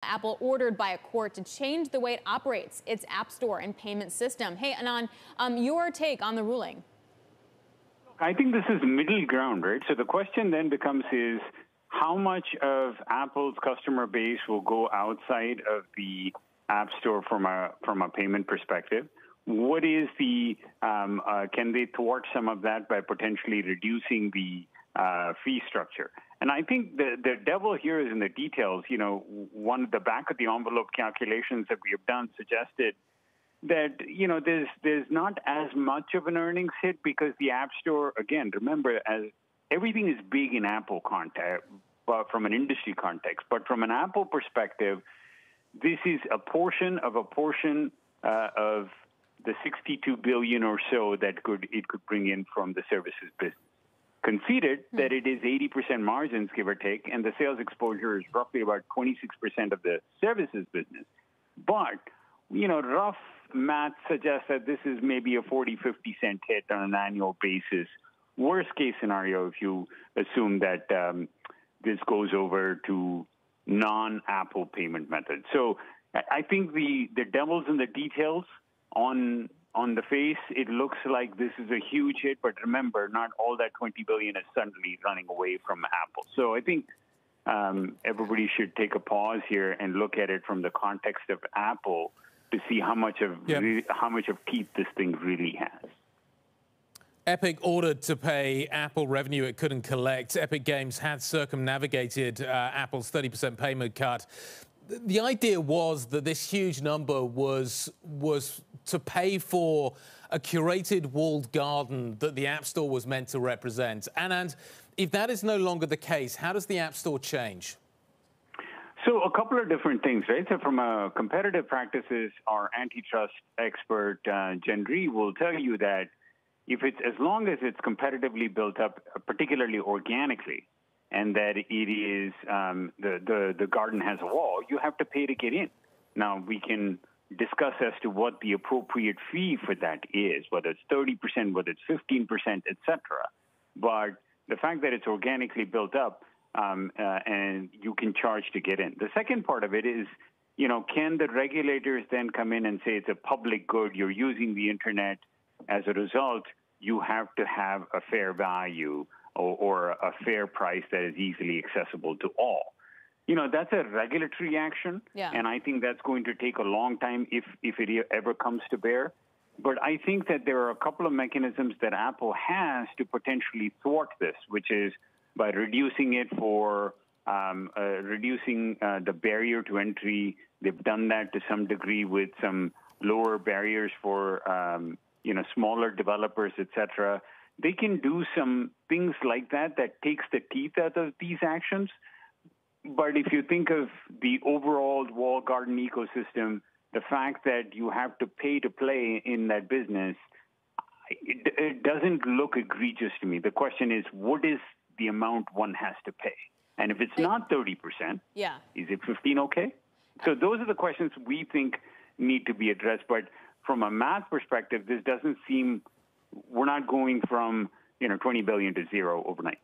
Apple ordered by a court to change the way it operates its App Store and payment system. Hey, Anand, your take on the ruling? I think this is middle ground, right? So the question then becomes is how much of Apple's customer base will go outside of the App Store from a payment perspective? What is the can they thwart some of that by potentially reducing the fee structure? And I think the devil here is in the details. You know, the back of the envelope calculations that we have done suggested that, you know, there's not as much of an earnings hit because the App Store, again, remember, as everything is big in Apple context, but from an industry context. But from an Apple perspective, this is a portion of the $62 billion or so that it could bring in from the services business. Conceded that it is 80% margins, give or take, and the sales exposure is roughly about 26% of the services business. But, you know, rough math suggests that this is maybe a 40, 50 cent hit on an annual basis. Worst case scenario, if you assume that this goes over to non-Apple payment methods. So I think the devil's in the details. On the face, it looks like this is a huge hit, but remember, not all that $20 billion is suddenly running away from Apple. So I think everybody should take a pause here and look at it from the context of Apple to see how much of teeth this thing really has. Epic ordered to pay Apple revenue it couldn't collect. Epic Games had circumnavigated Apple's 30% payment cut. The idea was that this huge number was to pay for a curated walled garden that the App Store was meant to represent. Anand, if that is no longer the case, how does the App Store change? So a couple of different things, right? So from a competitive practices, our antitrust expert, Jen Rhee, will tell you that as long as it's competitively built up, particularly organically, and that it is the garden has a wall, you have to pay to get in. Now, we can discuss as to what the appropriate fee for that is, whether it's 30%, whether it's 15%, et cetera. But the fact that it's organically built up and you can charge to get in. The second part of it is, you know, can the regulators then come in and say it's a public good, you're using the Internet, as a result, you have to have a fair value or a fair price that is easily accessible to all. You know, that's a regulatory action, and I think that's going to take a long time if it ever comes to bear. But I think that there are a couple of mechanisms that Apple has to potentially thwart this, which is by reducing it for reducing the barrier to entry. They've done that to some degree with some lower barriers for you know, smaller developers, et cetera. They can do some things like that takes the teeth out of these actions. But if you think of the overall walled garden ecosystem, the fact that you have to pay to play in that business, it doesn't look egregious to me. The question is, what is the amount one has to pay? And if it's not 30%, is it 15 okay? So those are the questions we think need to be addressed. But from a math perspective, this doesn't seem, we're not going from, you know, 20 billion to zero overnight.